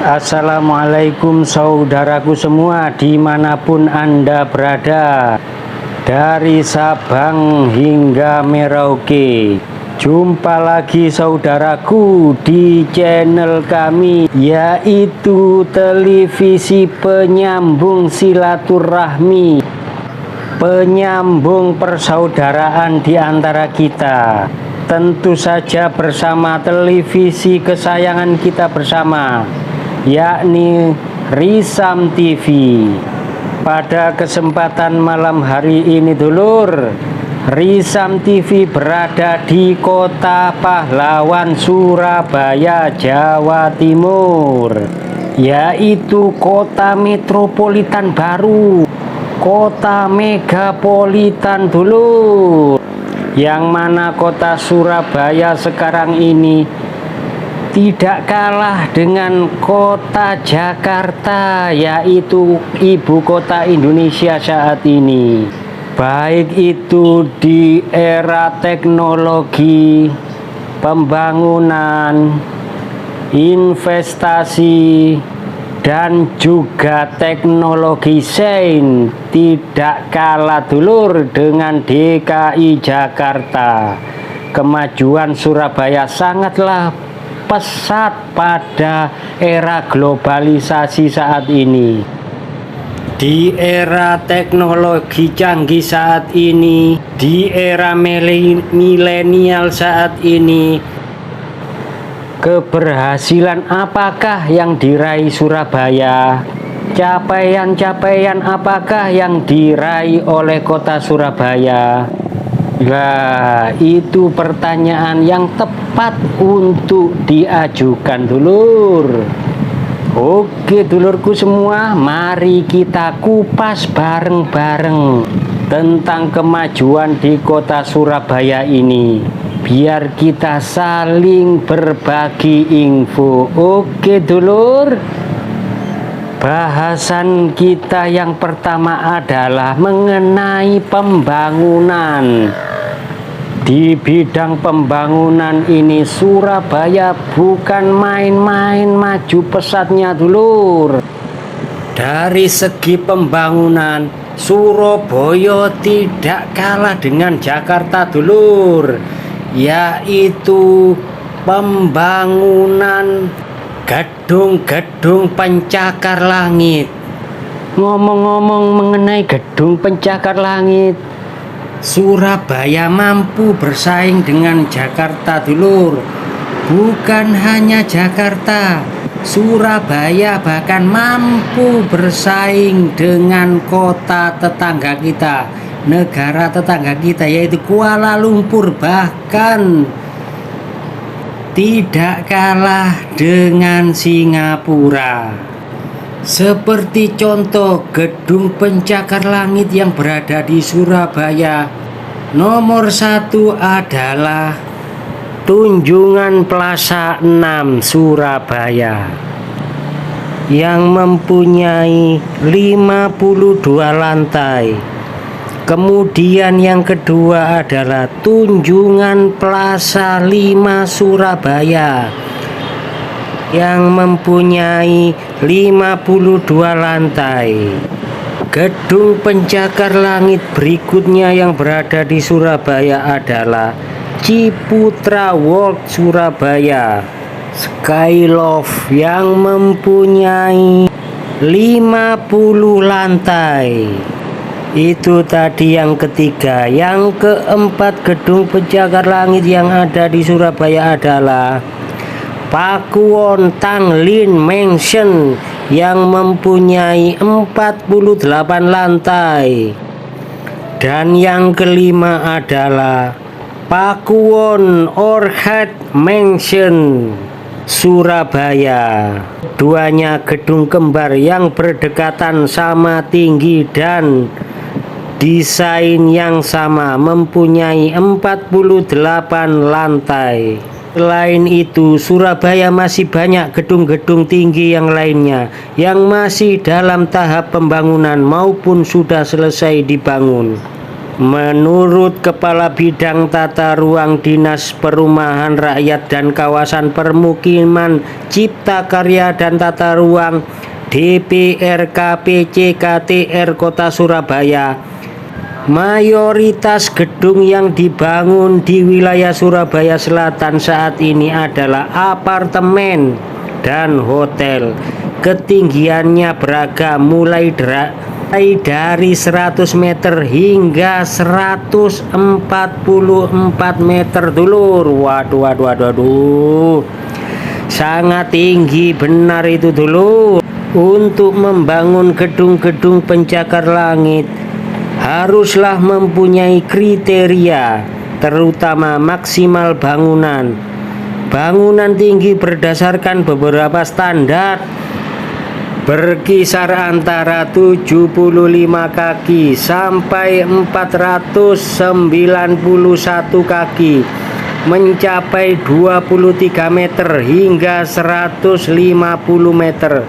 Assalamualaikum saudaraku semua dimanapun Anda berada, dari Sabang hingga Merauke. Jumpa lagi saudaraku di channel kami, yaitu televisi penyambung silaturahmi, penyambung persaudaraan di antara kita. Tentu saja bersama televisi kesayangan kita bersama, yakni Risam TV. Pada kesempatan malam hari ini dulur, Risam TV berada di Kota Pahlawan, Surabaya, Jawa Timur, yaitu kota metropolitan baru, kota megapolitan dulur, yang mana kota Surabaya sekarang ini tidak kalah dengan kota Jakarta, yaitu ibu kota Indonesia saat ini. Baik itu di era teknologi, pembangunan, investasi, dan juga teknologi sains, tidak kalah dulur dengan DKI Jakarta. Kemajuan Surabaya sangatlah pesat pada era globalisasi saat ini. Di era teknologi canggih saat ini, di era milenial saat ini, keberhasilan apakah yang diraih Surabaya? Capaian-capaian apakah yang diraih oleh kota Surabaya? Nah, itu pertanyaan yang tepat untuk diajukan dulur. Oke dulurku semua, mari kita kupas bareng-bareng tentang kemajuan di kota Surabaya ini, biar kita saling berbagi info. Oke dulur, bahasan kita yang pertama adalah mengenai pembangunan. Di bidang pembangunan ini Surabaya bukan main-main maju pesatnya dulur. Dari segi pembangunan, Surabaya tidak kalah dengan Jakarta dulur, yaitu pembangunan gedung-gedung pencakar langit. Ngomong-ngomong mengenai gedung pencakar langit, Surabaya mampu bersaing dengan Jakarta dulur. Bukan hanya Jakarta, Surabaya bahkan mampu bersaing dengan kota tetangga kita, negara tetangga kita, yaitu Kuala Lumpur. Bahkan tidak kalah dengan Singapura. Seperti contoh gedung pencakar langit yang berada di Surabaya, nomor 1 adalah Tunjungan Plaza 6 Surabaya, yang mempunyai 52 lantai. Kemudian yang kedua adalah Tunjungan Plaza 5 Surabaya, yang mempunyai 52 lantai. Gedung pencakar langit berikutnya yang berada di Surabaya adalah Ciputra World Surabaya Skyloft, yang mempunyai 50 lantai. Itu tadi yang ketiga. Yang keempat, gedung pencakar langit yang ada di Surabaya adalah Pakuwon Tanglin Mansion, yang mempunyai 48 lantai. Dan yang kelima adalah Pakuwon Orchid Mansion Surabaya. Duanya gedung kembar yang berdekatan, sama tinggi dan desain yang sama, mempunyai 48 lantai. Selain itu, Surabaya masih banyak gedung-gedung tinggi yang lainnya yang masih dalam tahap pembangunan maupun sudah selesai dibangun. Menurut Kepala Bidang Tata Ruang Dinas Perumahan Rakyat dan Kawasan Permukiman Cipta Karya dan Tata Ruang DPRKP KTR Kota Surabaya, mayoritas gedung yang dibangun di wilayah Surabaya Selatan saat ini adalah apartemen dan hotel. Ketinggiannya beragam, mulai dari 100 meter hingga 144 meter, dulur. Waduh, sangat tinggi benar itu, dulur. Untuk membangun gedung-gedung pencakar langit haruslah mempunyai kriteria, terutama maksimal bangunan tinggi berdasarkan beberapa standar, berkisar antara 75 kaki sampai 491 kaki, mencapai 23 meter hingga 150 meter.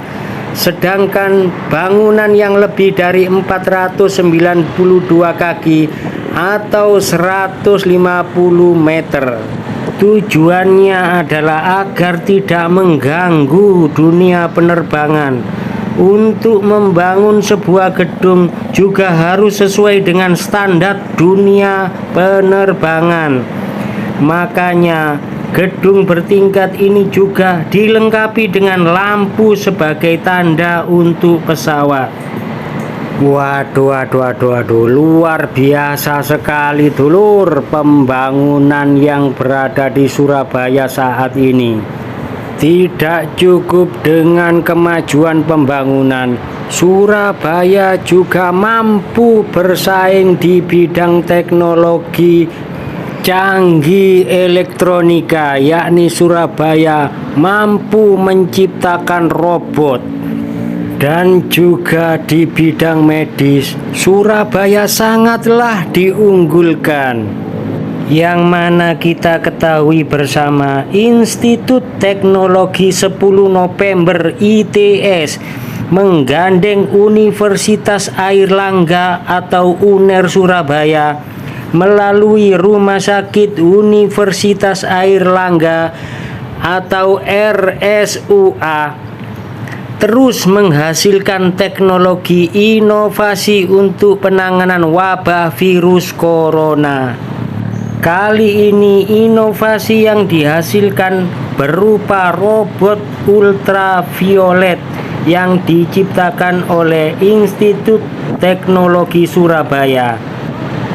Sedangkan bangunan yang lebih dari 492 kaki atau 150 meter, tujuannya adalah agar tidak mengganggu dunia penerbangan. Untuk membangun sebuah gedung juga harus sesuai dengan standar dunia penerbangan. Makanya gedung bertingkat ini juga dilengkapi dengan lampu sebagai tanda untuk pesawat. Waduh, luar biasa sekali, dulur, pembangunan yang berada di Surabaya saat ini. Tidak cukup dengan kemajuan pembangunan, Surabaya juga mampu bersaing di bidang teknologi canggih elektronika, yakni Surabaya mampu menciptakan robot. Dan juga di bidang medis, Surabaya sangatlah diunggulkan. Yang mana kita ketahui bersama, Institut Teknologi 10 November ITS menggandeng Universitas Airlangga atau UNER Surabaya melalui Rumah Sakit Universitas Airlangga atau RSUA terus menghasilkan teknologi inovasi untuk penanganan wabah virus corona. Kali ini inovasi yang dihasilkan berupa robot ultraviolet yang diciptakan oleh Institut Teknologi Surabaya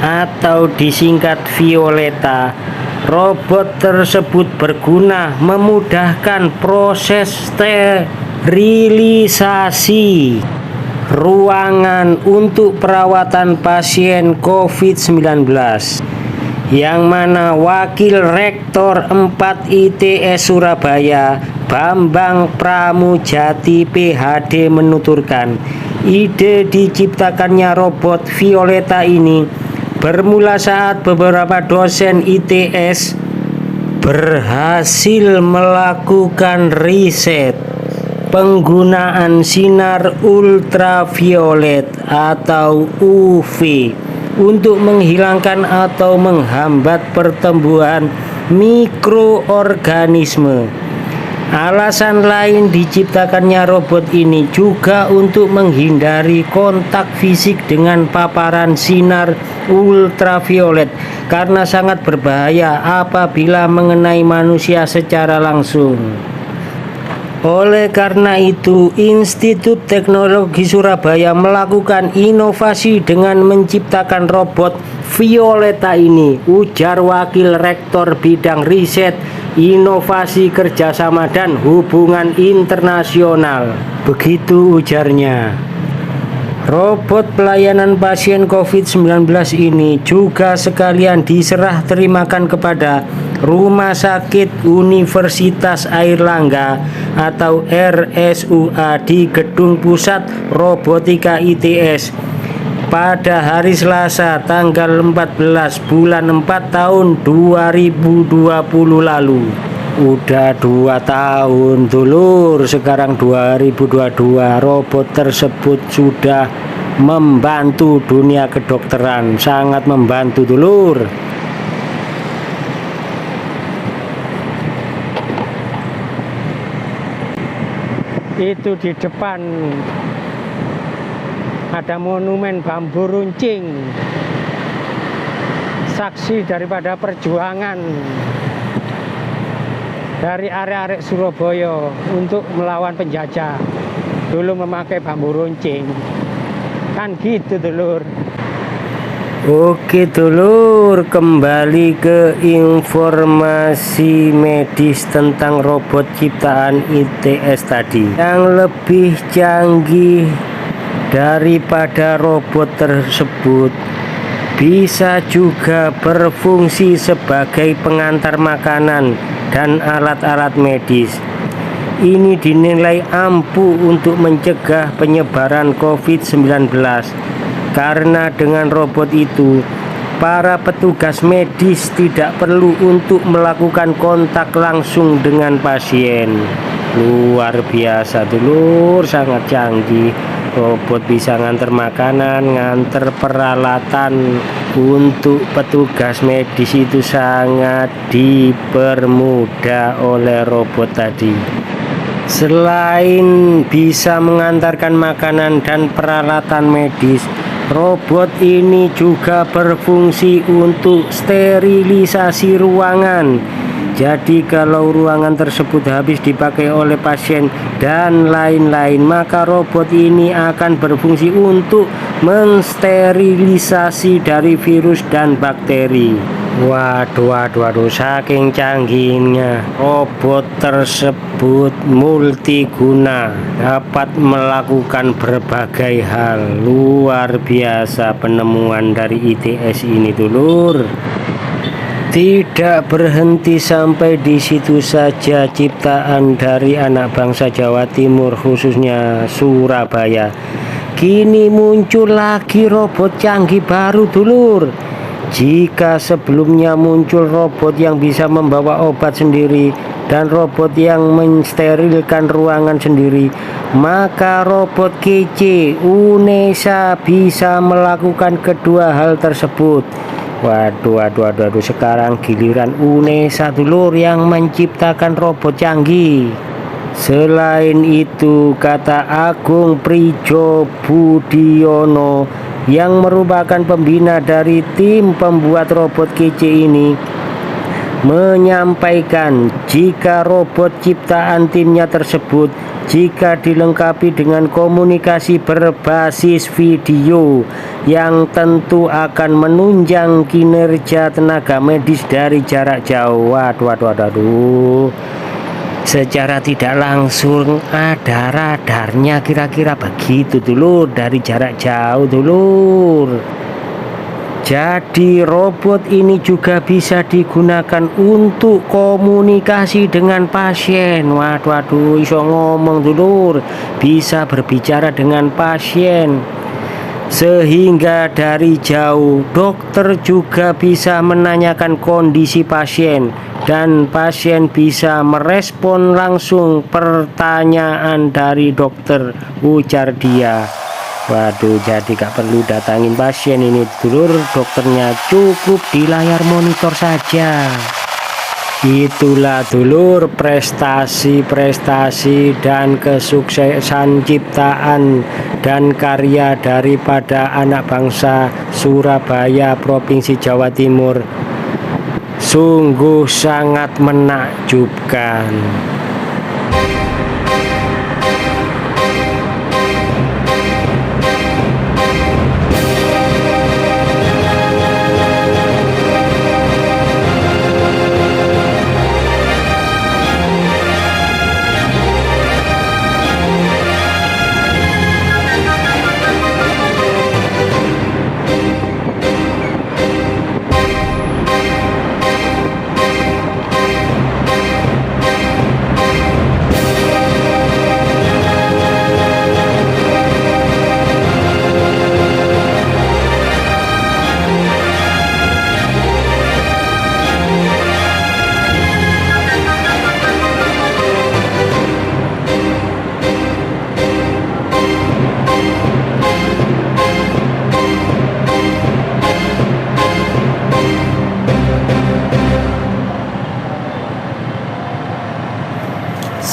atau disingkat Violeta. Robot tersebut berguna memudahkan proses sterilisasi ruangan untuk perawatan pasien COVID-19, yang mana Wakil Rektor 4 ITS Surabaya Bambang Pramujati PhD menuturkan, ide diciptakannya robot Violeta ini bermula saat beberapa dosen ITS berhasil melakukan riset penggunaan sinar ultraviolet atau UV untuk menghilangkan atau menghambat pertumbuhan mikroorganisme. Alasan lain diciptakannya robot ini juga untuk menghindari kontak fisik dengan paparan sinar ultraviolet karena sangat berbahaya apabila mengenai manusia secara langsung. Oleh karena itu, Institut Teknologi Surabaya melakukan inovasi dengan menciptakan robot Violeta ini, ujar Wakil Rektor Bidang Riset, Inovasi, Kerjasama, dan Hubungan Internasional. Begitu ujarnya. Robot pelayanan pasien COVID-19 ini juga sekalian diserah terimakan kepada Rumah Sakit Universitas Airlangga atau RSUA di Gedung Pusat Robotika ITS pada hari Selasa tanggal 14 bulan 4 tahun 2020 lalu. Udah 2 tahun, dulur, sekarang 2022 robot tersebut sudah membantu dunia kedokteran, sangat membantu dulur. Itu di depan ada monumen bambu runcing, saksi daripada perjuangan dari arek-arek Surabaya untuk melawan penjajah. Dulu memakai bambu runcing, kan gitu dulur. Oke dulur, kembali ke informasi medis tentang robot ciptaan ITS tadi. Yang lebih canggih daripada robot tersebut bisa juga berfungsi sebagai pengantar makanan dan alat-alat medis. Ini dinilai ampuh untuk mencegah penyebaran COVID-19. Karena dengan robot itu, para petugas medis tidak perlu untuk melakukan kontak langsung dengan pasien. Luar biasa dulur, sangat canggih. Robot bisa nganter makanan, nganter peralatan. Untuk petugas medis itu sangat dipermudah oleh robot tadi. Selain bisa mengantarkan makanan dan peralatan medis, robot ini juga berfungsi untuk sterilisasi ruangan. Jadi kalau ruangan tersebut habis dipakai oleh pasien dan lain-lain, maka robot ini akan berfungsi untuk mensterilisasi dari virus dan bakteri. Waduh, saking canggihnya robot tersebut multiguna, dapat melakukan berbagai hal. Luar biasa penemuan dari ITS ini dulur. Tidak berhenti sampai di situ saja ciptaan dari anak bangsa Jawa Timur, khususnya Surabaya. Kini muncul lagi robot canggih baru dulur. Jika sebelumnya muncul robot yang bisa membawa obat sendiri dan robot yang mensterilkan ruangan sendiri, maka robot kece UNESA bisa melakukan kedua hal tersebut. Waduh, sekarang giliran UNESA dulur yang menciptakan robot canggih. Selain itu, kata Agung Prijobudiono yang merupakan pembina dari tim pembuat robot kece ini, menyampaikan jika robot ciptaan timnya tersebut jika dilengkapi dengan komunikasi berbasis video yang tentu akan menunjang kinerja tenaga medis dari jarak jauh. Waduh. Secara tidak langsung ada radarnya, kira-kira begitu dulur, dari jarak jauh dulur. Jadi robot ini juga bisa digunakan untuk komunikasi dengan pasien. Waduh, iso ngomong dulur, bisa berbicara dengan pasien. Sehingga dari jauh dokter juga bisa menanyakan kondisi pasien dan pasien bisa merespon langsung pertanyaan dari dokter, ujar dia. Waduh, jadi gak perlu datangin pasien ini dulur, dokternya cukup di layar monitor saja. Itulah dulur prestasi-prestasi dan kesuksesan ciptaan dan karya daripada anak bangsa Surabaya, Provinsi Jawa Timur. Sungguh sangat menakjubkan.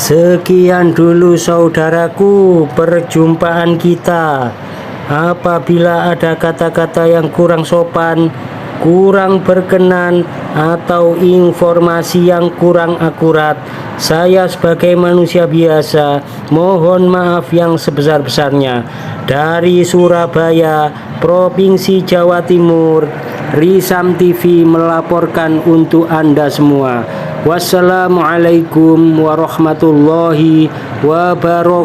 Sekian dulu saudaraku perjumpaan kita. Apabila ada kata-kata yang kurang sopan, kurang berkenan, atau informasi yang kurang akurat, saya sebagai manusia biasa mohon maaf yang sebesar-besarnya. Dari Surabaya, Provinsi Jawa Timur, Risam TV melaporkan untuk Anda semua. Wassalamualaikum warahmatullahi wabarakatuh.